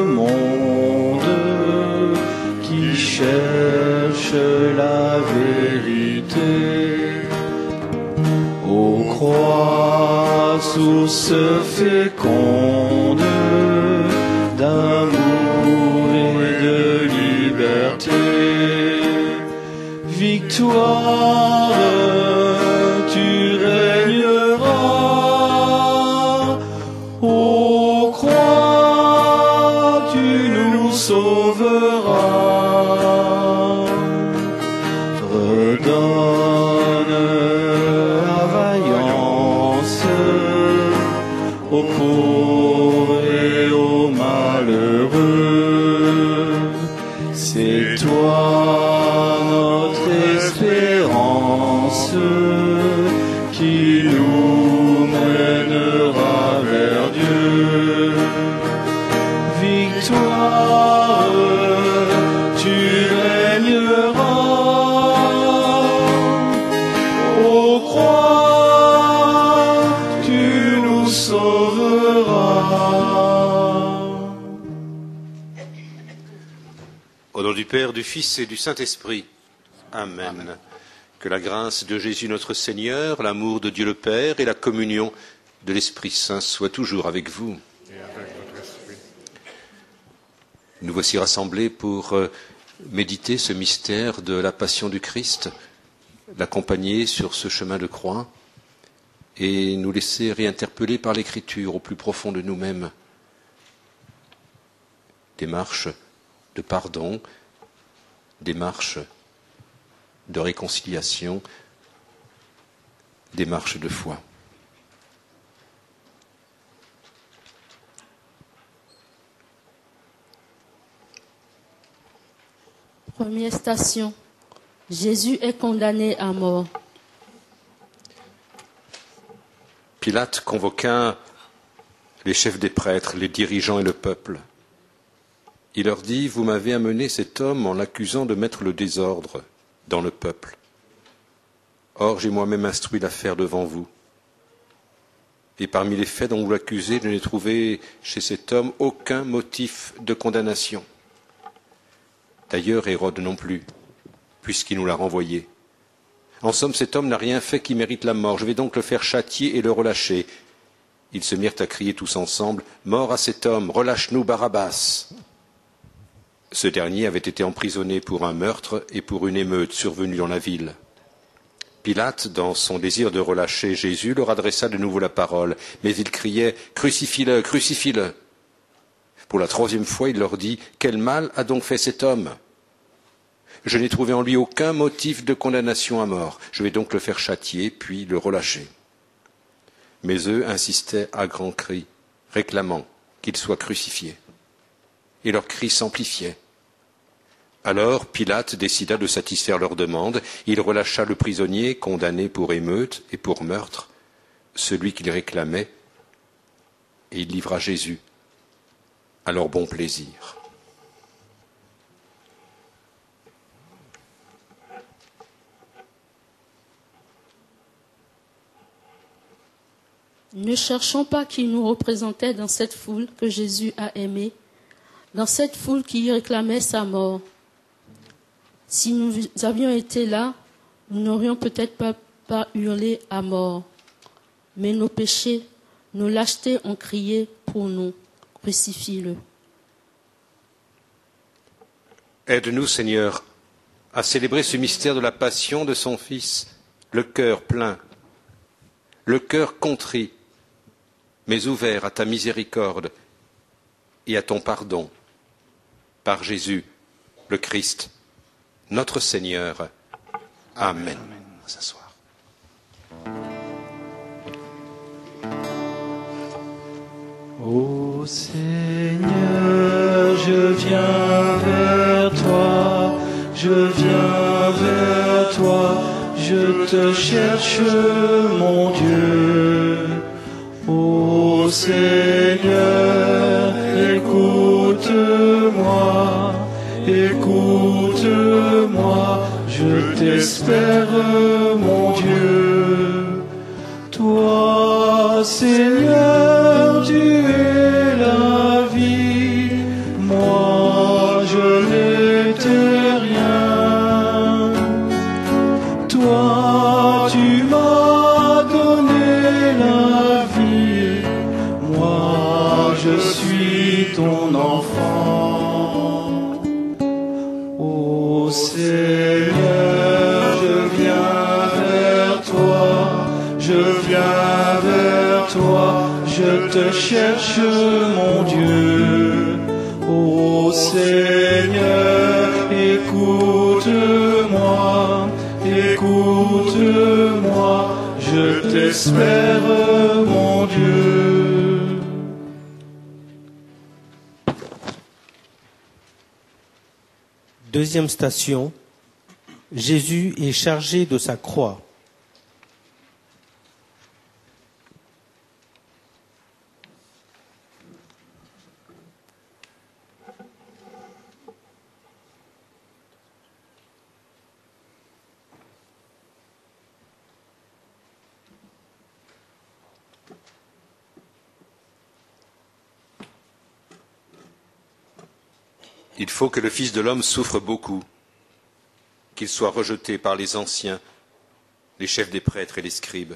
monde qui cherche la vérité. Ô croix, source féconde d'amour et de liberté, victoire, tu régneras. Ô croix, tu nous sauveras. Redonne la vaillance aux pauvres et aux malheureux. C'est toi notre espérance qui nous mènera vers Dieu. Victoire, tu régneras. Ô croix, tu nous sauveras. Au nom du Père, du Fils et du Saint-Esprit. Amen. Que la grâce de Jésus notre Seigneur, l'amour de Dieu le Père et la communion de l'Esprit Saint soient toujours avec vous. Nous voici rassemblés pour méditer ce mystère de la passion du Christ, l'accompagner sur ce chemin de croix et nous laisser réinterpeller par l'Écriture au plus profond de nous-mêmes. Démarche de pardon, démarche de réconciliation, démarche de foi. Première station. Jésus est condamné à mort. Pilate convoqua les chefs des prêtres, les dirigeants et le peuple. Il leur dit, « Vous m'avez amené cet homme en l'accusant de mettre le désordre dans le peuple. Or, j'ai moi-même instruit l'affaire devant vous. Et parmi les faits dont vous l'accusez, je n'ai trouvé chez cet homme aucun motif de condamnation. D'ailleurs, Hérode non plus, puisqu'il nous l'a renvoyé. En somme, cet homme n'a rien fait qui mérite la mort. Je vais donc le faire châtier et le relâcher. » Ils se mirent à crier tous ensemble, « Mort à cet homme, relâche-nous Barabbas !» Ce dernier avait été emprisonné pour un meurtre et pour une émeute survenue dans la ville. Pilate, dans son désir de relâcher Jésus, leur adressa de nouveau la parole, mais il criait « Crucifie-le, crucifie-le !» Pour la troisième fois, il leur dit « Quel mal a donc fait cet homme ? Je n'ai trouvé en lui aucun motif de condamnation à mort. Je vais donc le faire châtier, puis le relâcher. » Mais eux insistaient à grands cris, réclamant qu'il soit crucifié. Et leurs cris s'amplifiaient. Alors Pilate décida de satisfaire leur demande. Il relâcha le prisonnier condamné pour émeute et pour meurtre, celui qu'il réclamait, et il livra Jésus à leur bon plaisir. Ne cherchons pas qui nous représentait dans cette foule que Jésus a aimée, dans cette foule qui réclamait sa mort. Si nous avions été là, nous n'aurions peut-être pas hurlé à mort. Mais nos péchés, nos lâchetés ont crié pour nous. Crucifie-le. Aide-nous, Seigneur, à célébrer ce mystère de la passion de son Fils, le cœur plein, le cœur contrit, mais ouvert à ta miséricorde et à ton pardon, par Jésus, le Christ, notre Seigneur. Amen. On va s'asseoir. Ô Seigneur, je viens vers toi, je viens vers toi, je te cherche, mon Dieu. Ô Seigneur, écoute-moi, écoute-moi, je t'espère, mon Dieu. Toi, Seigneur, tu es la vie, n'étais rien. Toi, tu m'as donné la vie, moi je suis ton enfant. Ô Seigneur, je viens vers toi, je viens vers toi, je te cherche mon Dieu. Ô Seigneur, écoute-moi, écoute-moi, je t'espère mon Dieu. Deuxième station, Jésus est chargé de sa croix. Il faut que le Fils de l'homme souffre beaucoup, qu'il soit rejeté par les anciens, les chefs des prêtres et les scribes,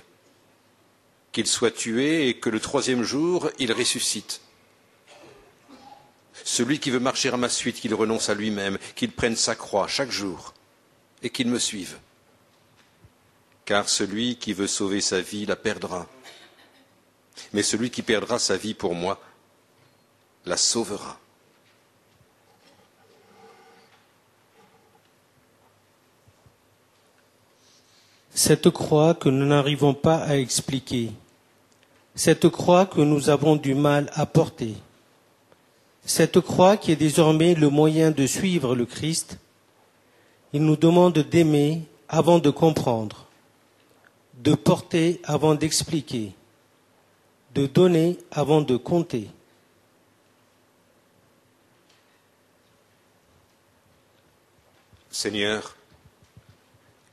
qu'il soit tué et que le troisième jour il ressuscite. Celui qui veut marcher à ma suite, qu'il renonce à lui-même, qu'il prenne sa croix chaque jour et qu'il me suive. Car celui qui veut sauver sa vie la perdra, mais celui qui perdra sa vie pour moi la sauvera. Cette croix que nous n'arrivons pas à expliquer, cette croix que nous avons du mal à porter, cette croix qui est désormais le moyen de suivre le Christ, il nous demande d'aimer avant de comprendre, de porter avant d'expliquer, de donner avant de compter. Seigneur,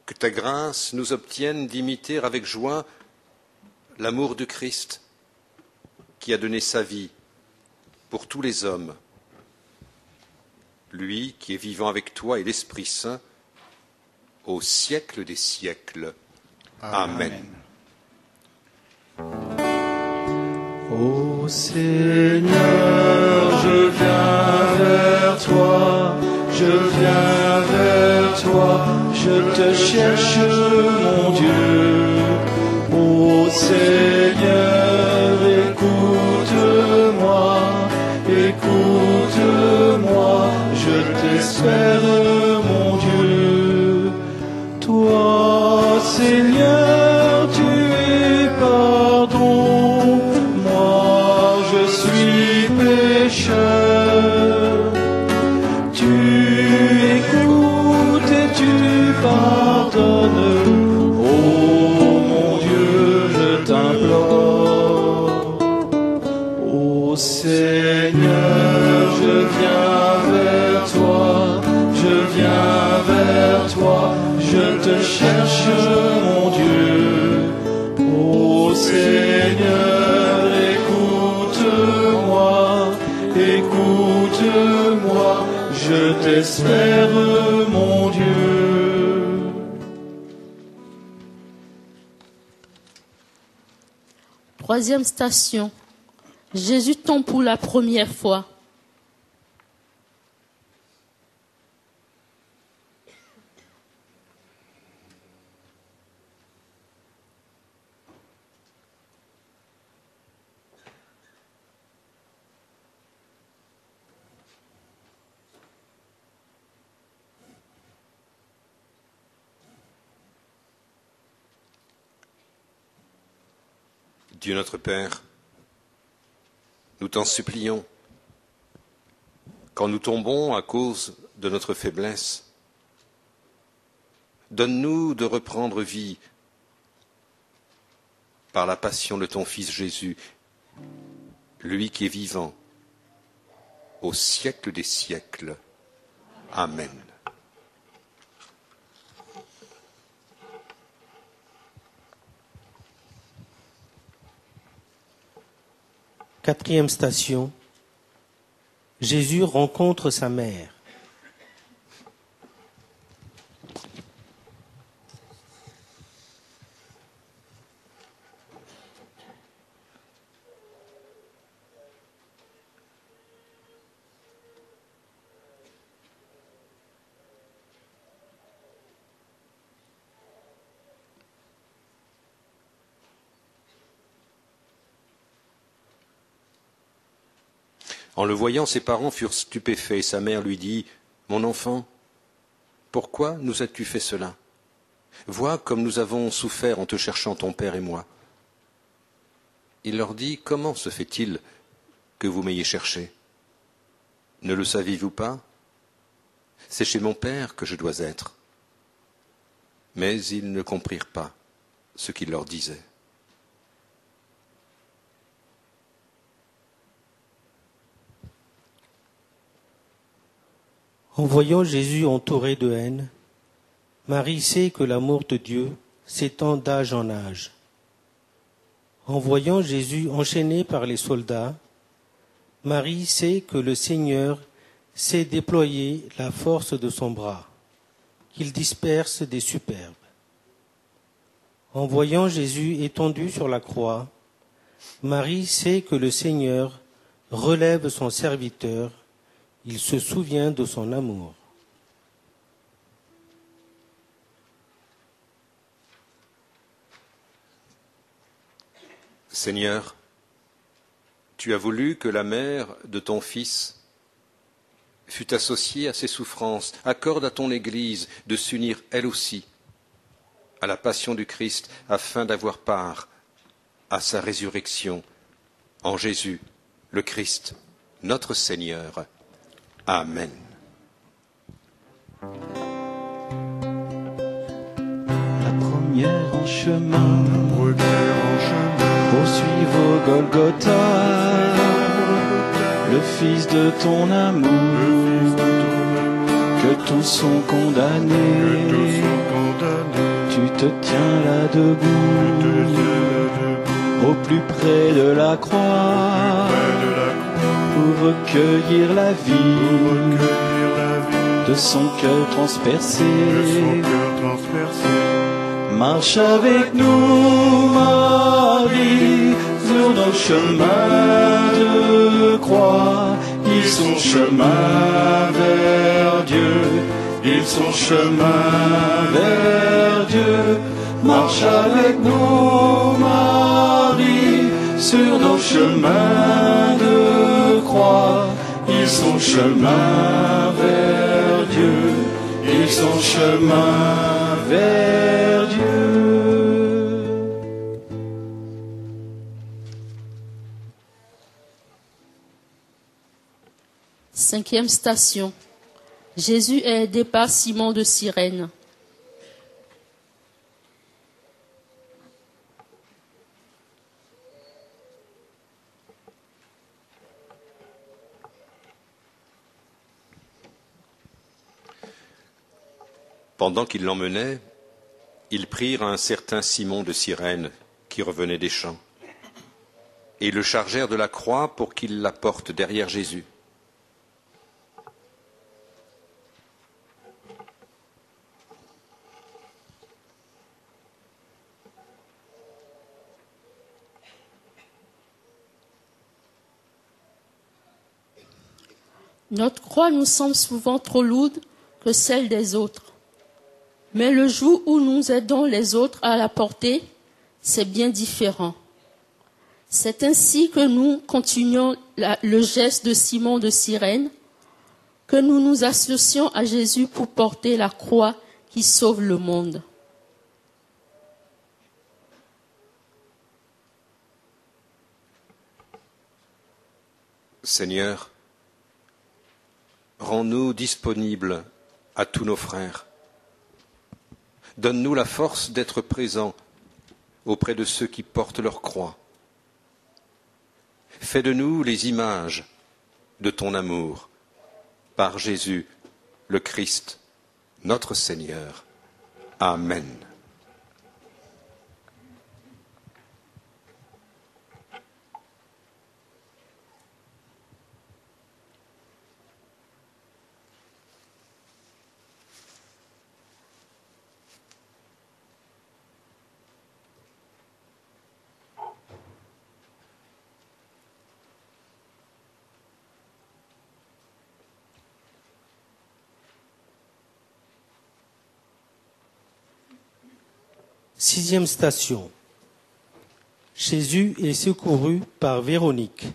que ta grâce nous obtienne d'imiter avec joie l'amour du Christ qui a donné sa vie pour tous les hommes, lui qui est vivant avec toi et l'Esprit Saint au siècle des siècles. Amen. Ô Seigneur, je viens vers toi, je viens vers toi, je te cherche mon Dieu. Ô Seigneur, écoute-moi, écoute-moi, je t'espère mon Dieu. Toi, Seigneur, tu es pardon, moi je suis pécheur. Tu écoutes et tu pardonnes, oh mon Dieu, je t'implore. Ô Seigneur, je viens vers toi, je viens vers toi, je te cherche mon Dieu. Ô Seigneur, écoute-moi, écoute-moi, je t'espère mon Dieu. Troisième station, Jésus tombe pour la première fois. Dieu notre Père, nous t'en supplions, quand nous tombons à cause de notre faiblesse, donne-nous de reprendre vie par la passion de ton Fils Jésus, lui qui est vivant au siècle des siècles. Amen. Quatrième station, Jésus rencontre sa mère. En le voyant, ses parents furent stupéfaits et sa mère lui dit, « Mon enfant, pourquoi nous as-tu fait cela? Vois comme nous avons souffert en te cherchant ton père et moi. » Il leur dit, « Comment se fait-il que vous m'ayez cherché? Ne le saviez-vous pas? C'est chez mon père que je dois être. » Mais ils ne comprirent pas ce qu'il leur disait. En voyant Jésus entouré de haine, Marie sait que l'amour de Dieu s'étend d'âge en âge. En voyant Jésus enchaîné par les soldats, Marie sait que le Seigneur sait déployer la force de son bras, qu'il disperse des superbes. En voyant Jésus étendu sur la croix, Marie sait que le Seigneur relève son serviteur, il se souvient de son amour. Seigneur, tu as voulu que la mère de ton Fils fût associée à ses souffrances. Accorde à ton Église de s'unir elle aussi à la passion du Christ afin d'avoir part à sa résurrection en Jésus, le Christ, notre Seigneur. Amen. La première en chemin, poursuivre au Golgotha, le Fils de ton amour, que tous sont condamnés, tu te tiens là debout, au plus près de la croix, pour recueillir la vie de son cœur transpercé. Marche avec nous, Marie, sur nos chemins de croix. Ils sont chemin vers Dieu, ils sont chemin vers Dieu. Marche avec nous, Marie, sur nos chemins de croix. Ils sont chemin vers Dieu, ils sont chemin vers Dieu. Cinquième station. Jésus est aidé par Simon de Cyrène. Pendant qu'ils l'emmenaient, ils prirent un certain Simon de Cyrène qui revenait des champs, et le chargèrent de la croix pour qu'il la porte derrière Jésus. Notre croix nous semble souvent trop lourde que celle des autres. Mais le jour où nous aidons les autres à la porter, c'est bien différent. C'est ainsi que nous continuons le geste de Simon de Cyrène, que nous nous associons à Jésus pour porter la croix qui sauve le monde. Seigneur, rends-nous disponibles à tous nos frères. Donne-nous la force d'être présents auprès de ceux qui portent leur croix. Fais de nous les images de ton amour, par Jésus, le Christ, notre Seigneur. Amen. Sixième station. Jésus est secouru par Véronique.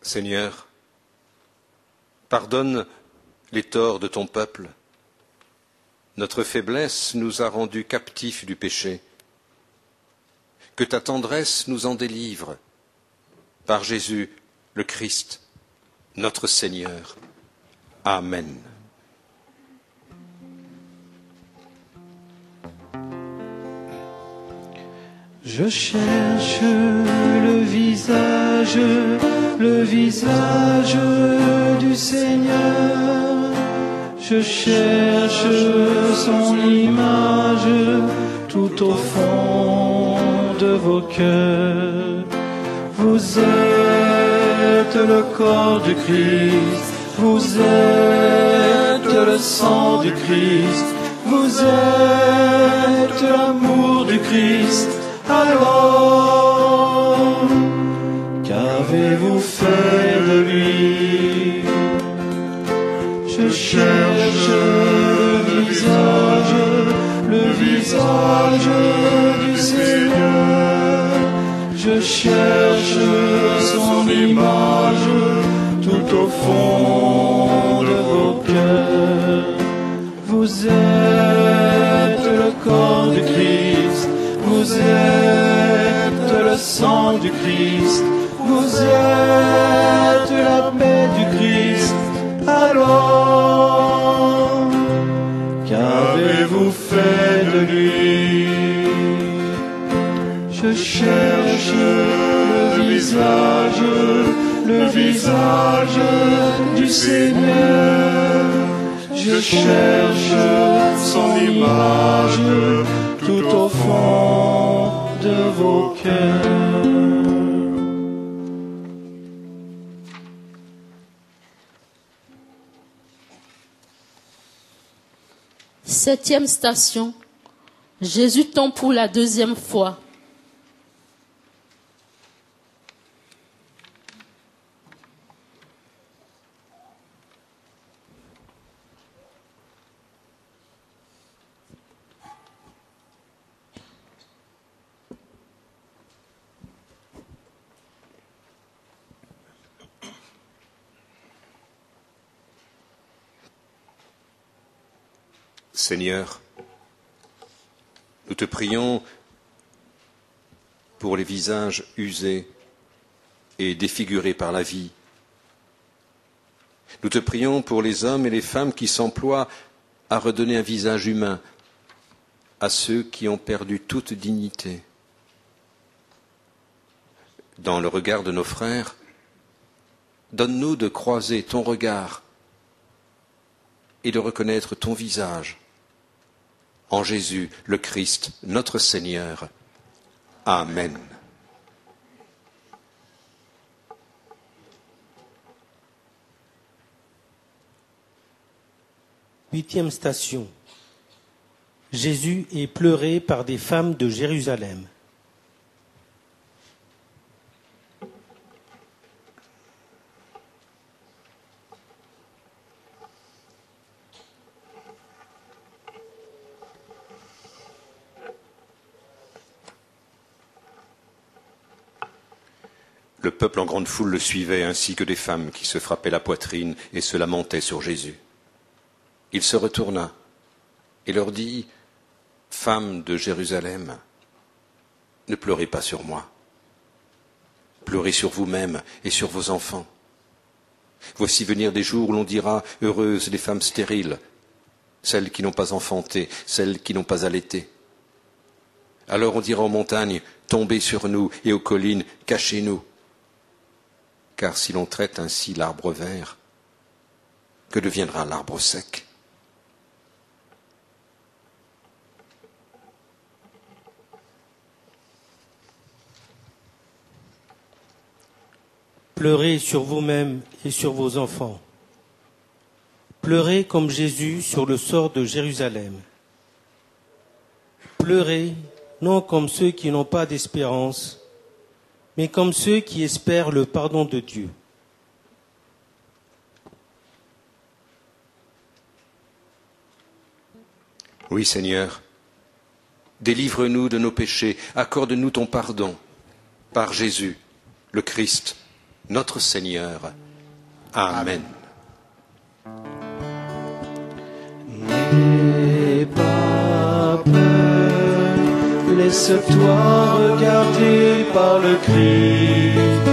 Seigneur, pardonne les torts de ton peuple. Notre faiblesse nous a rendus captifs du péché. Que ta tendresse nous en délivre. Par Jésus, le Christ, notre Seigneur. Amen. Je cherche le visage du Seigneur. Je cherche son image tout au fond de vos cœurs. Vous êtes le corps du Christ, vous êtes le sang du Christ, vous êtes l'amour du Christ. Alors, qu'avez-vous fait de lui? Je cherche le visage du Seigneur. Je cherche son image tout au fond de vos cœurs. Vous êtes le corps du Christ, vous êtes le sang du Christ, vous êtes la paix du Christ. Alors, qu'avez-vous fait de lui? Je cherche le visage du Seigneur. Je cherche son image tout au fond de vos cœurs. Septième station, Jésus tombe pour la deuxième fois. Seigneur, nous te prions pour les visages usés et défigurés par la vie. Nous te prions pour les hommes et les femmes qui s'emploient à redonner un visage humain à ceux qui ont perdu toute dignité. Dans le regard de nos frères, donne-nous de croiser ton regard et de reconnaître ton visage. En Jésus, le Christ, notre Seigneur. Amen. Huitième station. Jésus est pleuré par des femmes de Jérusalem. Le peuple en grande foule le suivait, ainsi que des femmes qui se frappaient la poitrine et se lamentaient sur Jésus. Il se retourna et leur dit, « Femmes de Jérusalem, ne pleurez pas sur moi. Pleurez sur vous-mêmes et sur vos enfants. Voici venir des jours où l'on dira, « Heureuses les femmes stériles, celles qui n'ont pas enfanté, celles qui n'ont pas allaité. » Alors on dira aux montagnes, « Tombez sur nous, et aux collines, cachez-nous. » Car si l'on traite ainsi l'arbre vert, que deviendra l'arbre sec? Pleurez sur vous-même et sur vos enfants. Pleurez comme Jésus sur le sort de Jérusalem. Pleurez non comme ceux qui n'ont pas d'espérance, mais comme ceux qui espèrent le pardon de Dieu. Oui, Seigneur, délivre-nous de nos péchés, accorde-nous ton pardon, par Jésus, le Christ, notre Seigneur. Amen. N'aie pas peur, laisse-toi regarder par le Christ,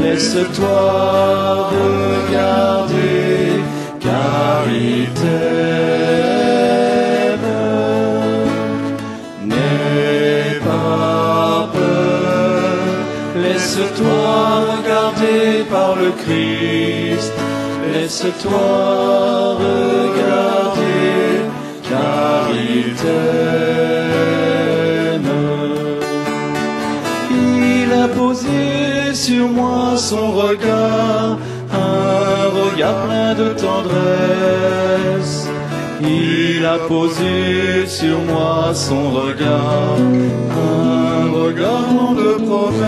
laisse-toi regarder, car il t'aime. N'aie pas peur, laisse-toi regarder par le Christ, laisse-toi regarder, car il t'aime. Il a posé sur moi son regard, un regard plein de tendresse. Il a posé sur moi son regard, un regard plein de promesses.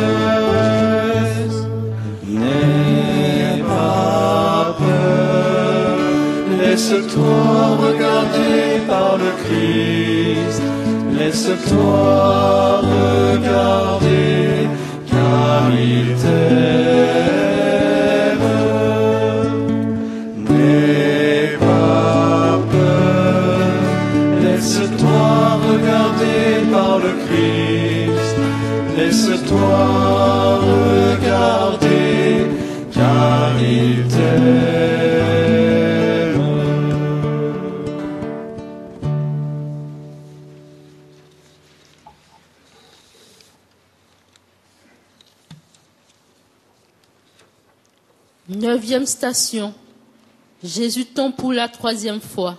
N'aie pas peur, laisse-toi regarder par le Christ, laisse-toi regarder, car il t'aime. N'aie pas peur, laisse-toi regarder par le Christ, laisse-toi regarder, car il t'aime. Neuvième station. Jésus tombe pour la 3e fois.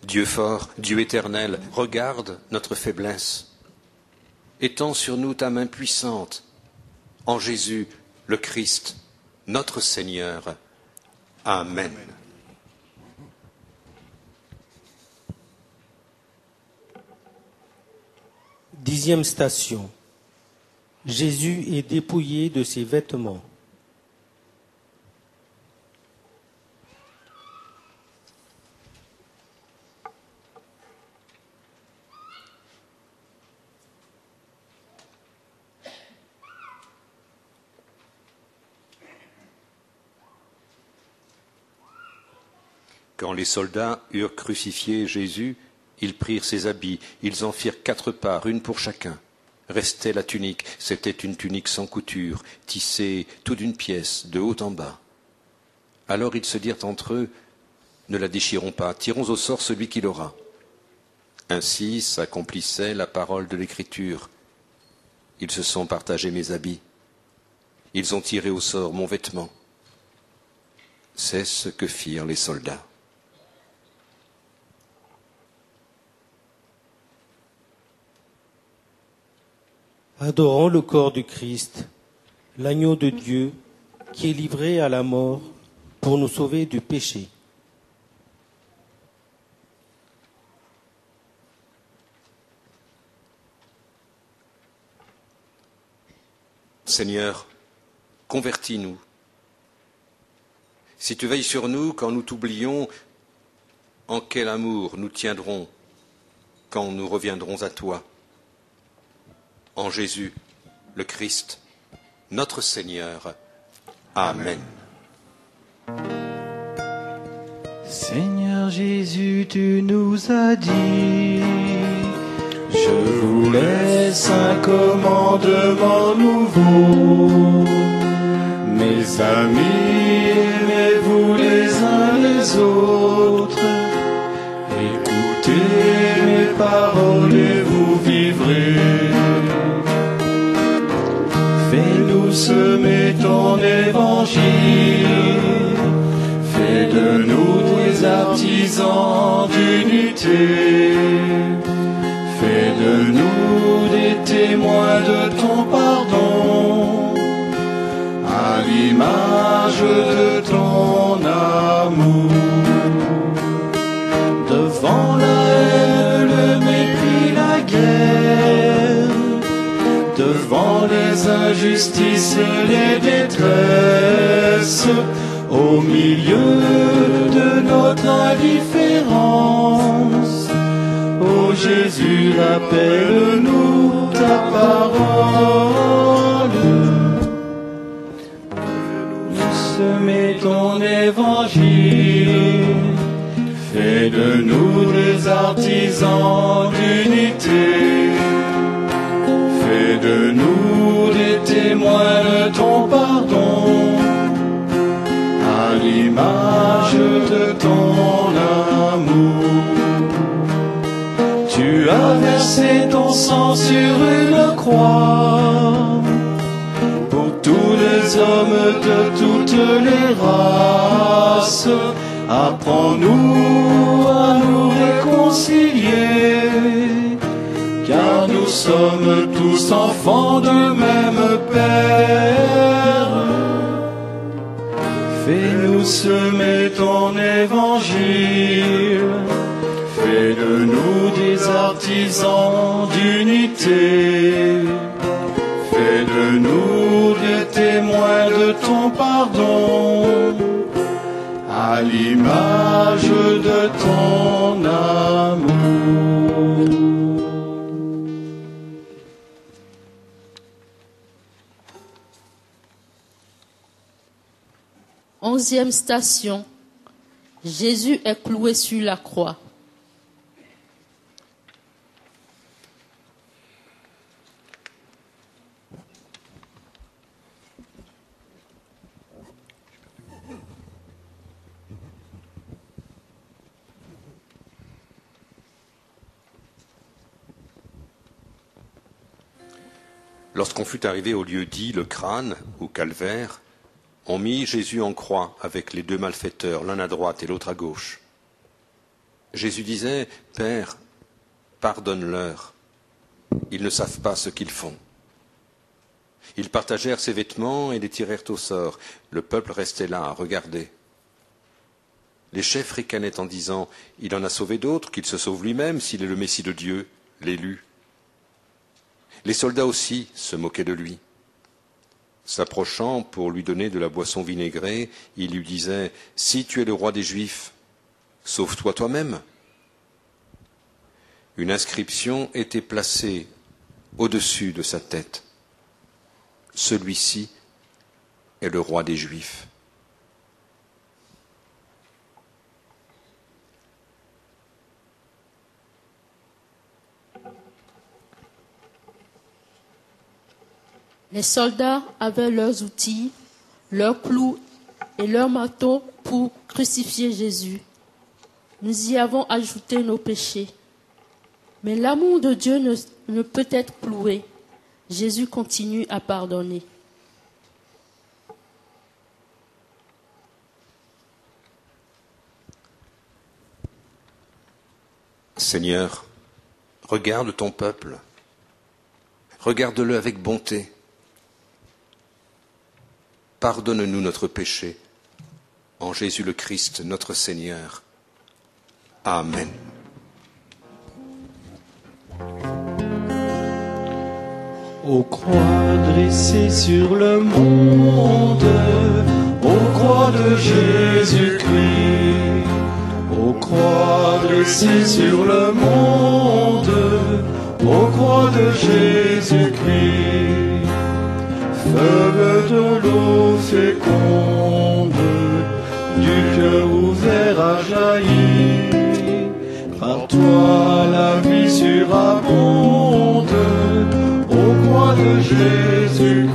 Dieu fort, Dieu éternel, regarde notre faiblesse. Étends sur nous ta main puissante, en Jésus, le Christ, notre Seigneur. Amen. Dixième station. Jésus est dépouillé de ses vêtements. Quand les soldats eurent crucifié Jésus, ils prirent ses habits, ils en firent 4 parts, une pour chacun. Restait la tunique, c'était une tunique sans couture, tissée tout d'une pièce, de haut en bas. Alors ils se dirent entre eux, ne la déchirons pas, tirons au sort celui qui l'aura. Ainsi s'accomplissait la parole de l'Écriture. Ils se sont partagés mes habits, ils ont tiré au sort mon vêtement. C'est ce que firent les soldats. Adorons le corps du Christ, l'agneau de Dieu qui est livré à la mort pour nous sauver du péché. Seigneur, convertis-nous. Si tu veilles sur nous quand nous t'oublions, en quel amour nous tiendrons quand nous reviendrons à toi? En Jésus, le Christ, notre Seigneur. Amen. Seigneur Jésus, tu nous as dit, je vous laisse un commandement nouveau. Mes amis, aimez-vous les uns les autres. Écoutez mes paroles et vous vivrez. Fais-nous semer ton évangile. Fais de nous des artisans d'unité. Fais de nous des témoins de ton pardon, à l'image de ton amour. Devant la haine, le terre, devant les injustices et les détresses, au milieu de notre indifférence. Ô Jésus, rappelle-nous ta parole. Nous semer ton évangile, fais de nous des artisans d'unité. Fais de nous des témoins de ton pardon, à l'image de ton amour. Tu as versé ton sang sur une croix, pour tous les hommes de toutes les races. Apprends-nous à nous réconcilier, car nous sommes tous enfants de même Père. Fais-nous semer ton évangile, fais de nous des artisans d'unité. Fais de nous des témoins de ton pardon, à l'image de ton amour. Onzième station. Jésus est cloué sur la croix. Lorsqu'on fut arrivé au lieu dit, le crâne, ou calvaire, on mit Jésus en croix avec les deux malfaiteurs, l'un à droite et l'autre à gauche. Jésus disait, « Père, pardonne-leur, ils ne savent pas ce qu'ils font. » Ils partagèrent ses vêtements et les tirèrent au sort. Le peuple restait là à regarder. Les chefs ricanaient en disant, « Il en a sauvé d'autres, qu'il se sauve lui-même s'il est le Messie de Dieu, l'élu. » Les soldats aussi se moquaient de lui. S'approchant pour lui donner de la boisson vinaigrée, il lui disait, « Si tu es le roi des Juifs, sauve-toi toi-même. » Une inscription était placée au-dessus de sa tête. Celui-ci est le roi des Juifs. Les soldats avaient leurs outils, leurs clous et leurs marteaux pour crucifier Jésus. Nous y avons ajouté nos péchés. Mais l'amour de Dieu ne peut être cloué. Jésus continue à pardonner. Seigneur, regarde ton peuple. Regarde-le avec bonté. Pardonne-nous notre péché, en Jésus le Christ, notre Seigneur. Amen. Aux croix dressées sur le monde, aux croix de Jésus-Christ, aux croix dressées sur le monde, aux croix de Jésus-Christ, feuve de l'eau féconde, du cœur ouvert à jaillir, par toi la vie surabonde, aux croix de Jésus-Christ.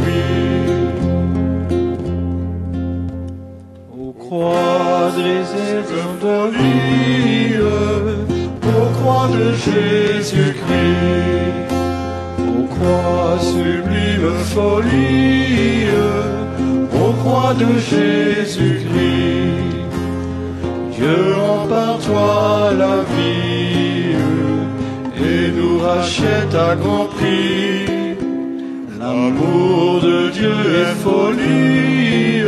Aux croix dressées d'olive, aux croix de Jésus-Christ, aux croix sublime folie, aux croix de Jésus-Christ. Dieu empare toi la vie et nous rachète à grand prix. L'amour de Dieu est folie,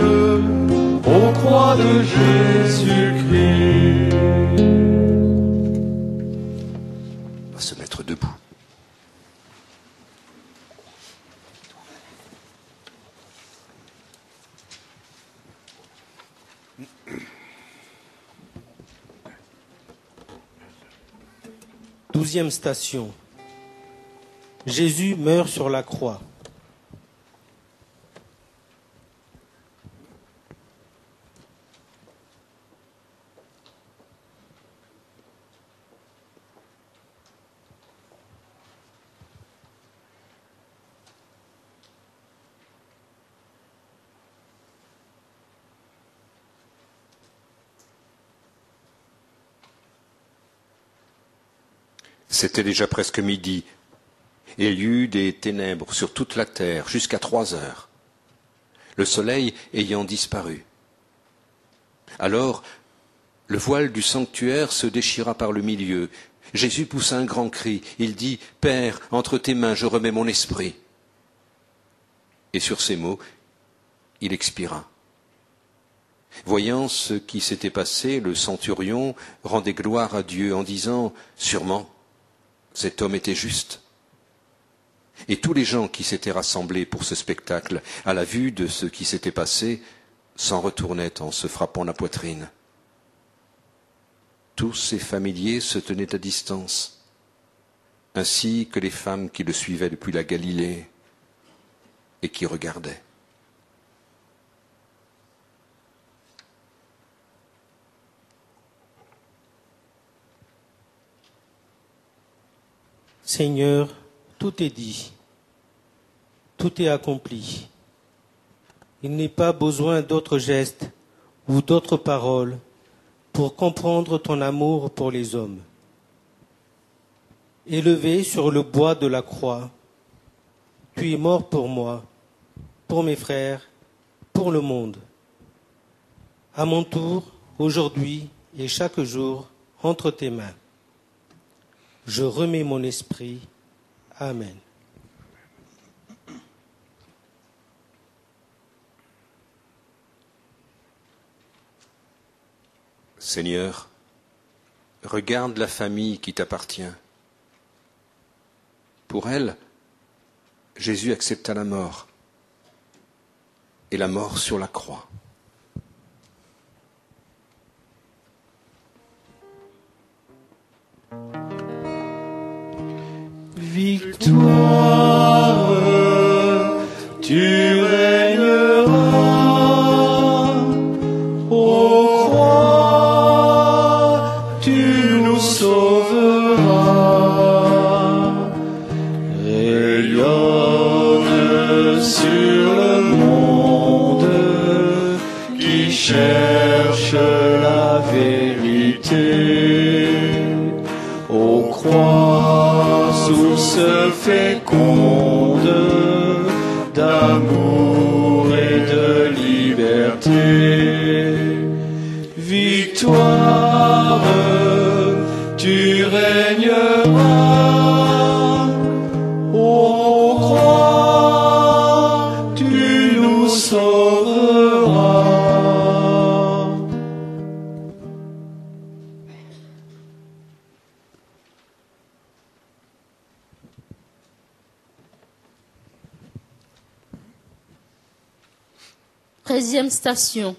aux croix de Jésus-Christ. On va se mettre debout. 12e station. Jésus meurt sur la croix. C'était déjà presque midi, et il y eut des ténèbres sur toute la terre jusqu'à 3 heures, le soleil ayant disparu. Alors, le voile du sanctuaire se déchira par le milieu. Jésus poussa un grand cri. Il dit, « Père, entre tes mains je remets mon esprit. » Et sur ces mots, il expira. Voyant ce qui s'était passé, le centurion rendait gloire à Dieu en disant, « Sûrement, cet homme était juste. » Et tous les gens qui s'étaient rassemblés pour ce spectacle, à la vue de ce qui s'était passé, s'en retournaient en se frappant la poitrine. Tous ses familiers se tenaient à distance, ainsi que les femmes qui le suivaient depuis la Galilée et qui regardaient. Seigneur, tout est dit, tout est accompli. Il n'est pas besoin d'autres gestes ou d'autres paroles pour comprendre ton amour pour les hommes. Élevé sur le bois de la croix, tu es mort pour moi, pour mes frères, pour le monde. À mon tour, aujourd'hui et chaque jour, entre tes mains. Je remets mon esprit. Amen. Seigneur, regarde la famille qui t'appartient. Pour elle, Jésus accepta la mort, et la mort sur la croix. Victoire, tu régneras, ô croix, tu nous sauveras. Rayonne sur le monde qui cherche la vérité, ô croix, source féconde d'amour et de liberté. Victoire, tu régneras, ô croix, tu nous sauveras. Treizième station.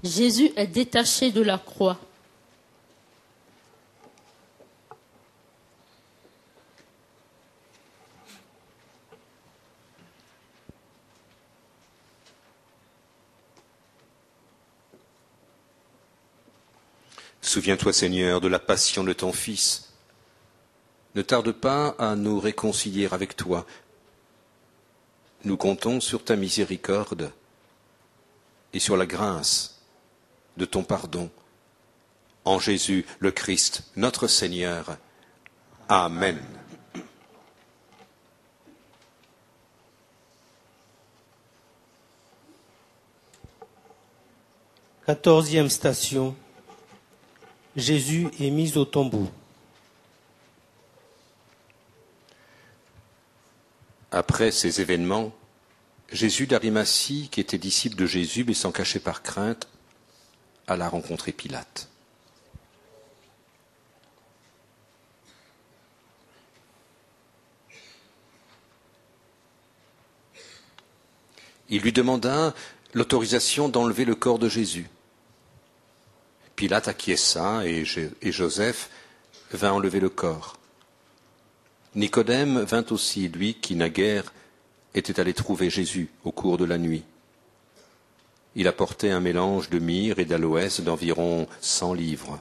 Jésus est détaché de la croix. Souviens-toi, Seigneur, de la passion de ton Fils. Ne tarde pas à nous réconcilier avec toi. Nous comptons sur ta miséricorde et sur la grâce de ton pardon. En Jésus, le Christ, notre Seigneur. Amen. Quatorzième station. Jésus est mis au tombeau. Après ces événements, Jésus d'Arimathie, qui était disciple de Jésus mais s'en cachait par crainte, alla rencontrer Pilate. Il lui demanda l'autorisation d'enlever le corps de Jésus. Pilate acquiesça et Joseph vint enlever le corps. Nicodème vint aussi, lui qui naguère était allé trouver Jésus au cours de la nuit. Il apportait un mélange de myrrhe et d'aloès d'environ 100 livres.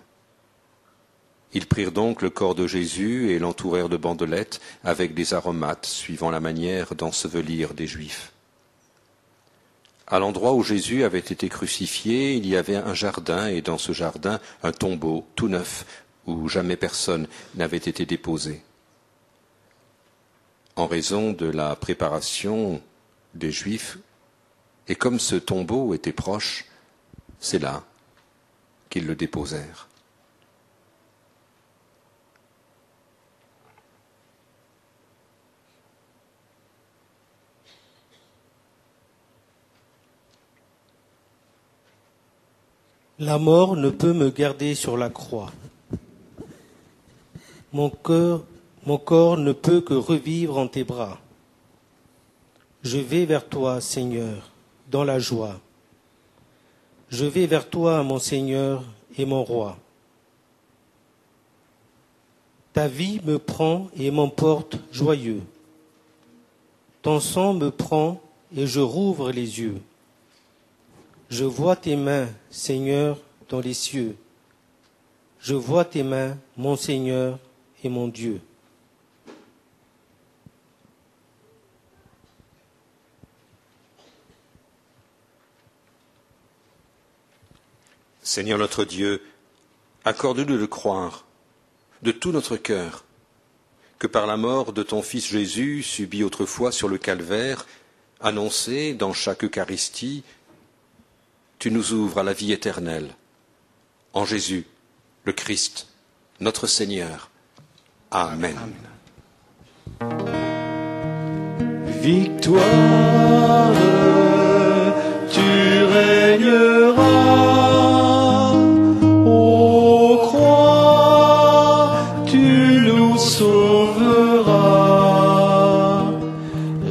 Ils prirent donc le corps de Jésus et l'entourèrent de bandelettes avec des aromates, suivant la manière d'ensevelir des Juifs. À l'endroit où Jésus avait été crucifié, il y avait un jardin, et dans ce jardin, un tombeau tout neuf, où jamais personne n'avait été déposé. En raison de la préparation des Juifs, et comme ce tombeau était proche, c'est là qu'ils le déposèrent. La mort ne peut me garder sur la croix. Mon corps ne peut que revivre en tes bras. Je vais vers toi, Seigneur, dans la joie. Je vais vers toi, mon Seigneur et mon roi. Ta vie me prend et m'emporte joyeux. Ton sang me prend et je rouvre les yeux. Je vois tes mains, Seigneur, dans les cieux. Je vois tes mains, mon Seigneur et mon Dieu. Seigneur notre Dieu, accorde-nous de croire de tout notre cœur que par la mort de ton Fils Jésus, subi autrefois sur le calvaire, annoncé dans chaque Eucharistie, tu nous ouvres à la vie éternelle. En Jésus, le Christ, notre Seigneur. Amen. Victoire, tu régneras. Ô croix, tu nous sauveras.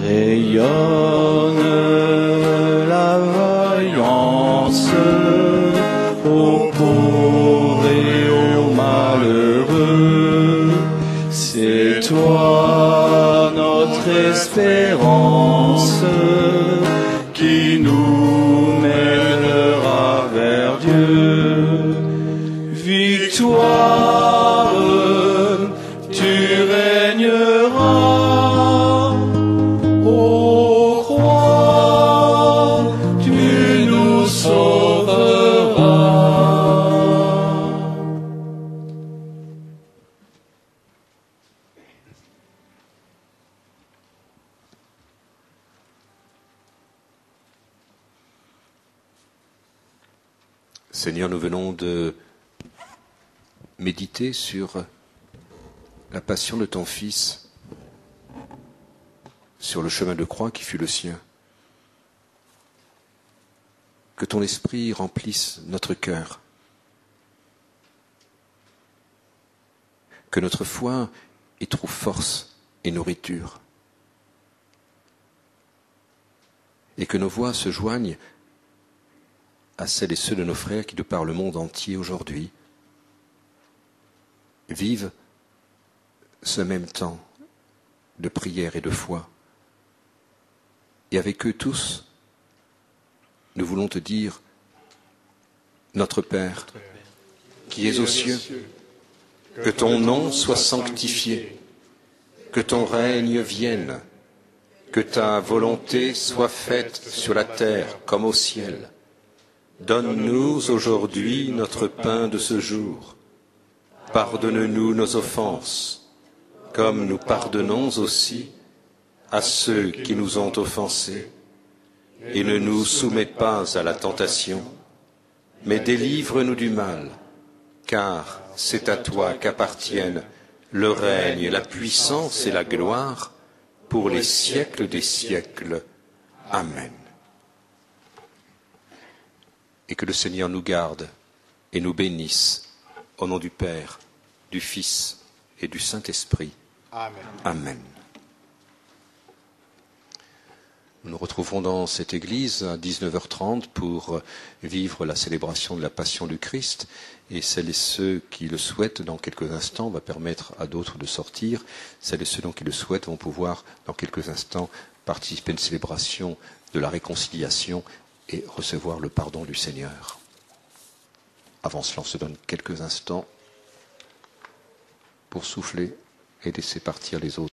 Rayonne la vaillance aux pauvres et aux malheureux. C'est toi notre espérance qui nous mènera vers Dieu. Victoire, tu régneras. Ô croix, tu nous sauveras. Seigneur, nous venons de méditer sur la passion de ton Fils, sur le chemin de croix qui fut le sien. Que ton esprit remplisse notre cœur, que notre foi y trouve force et nourriture, et que nos voix se joignent à celles et ceux de nos frères qui, de par le monde entier aujourd'hui, vivent ce même temps de prière et de foi. Et avec eux tous, nous voulons te dire, notre Père, qui es aux cieux, que ton nom soit sanctifié, que ton règne vienne, que ta volonté soit faite sur la terre comme au ciel. Donne-nous aujourd'hui notre pain de ce jour. Pardonne-nous nos offenses, comme nous pardonnons aussi à ceux qui nous ont offensés. Et ne nous soumets pas à la tentation, mais délivre-nous du mal, car c'est à toi qu'appartiennent le règne, la puissance et la gloire pour les siècles des siècles. Amen. Et que le Seigneur nous garde et nous bénisse, au nom du Père, du Fils et du Saint-Esprit. Amen. Amen. Nous nous retrouverons dans cette église à 19h30 pour vivre la célébration de la Passion du Christ. Et celles et ceux qui le souhaitent, dans quelques instants, on va permettre à d'autres de sortir. Celles et ceux qui le souhaitent vont pouvoir, dans quelques instants, participer à une célébration de la réconciliation et recevoir le pardon du Seigneur. Avant cela, on se donne quelques instants pour souffler et laisser partir les autres.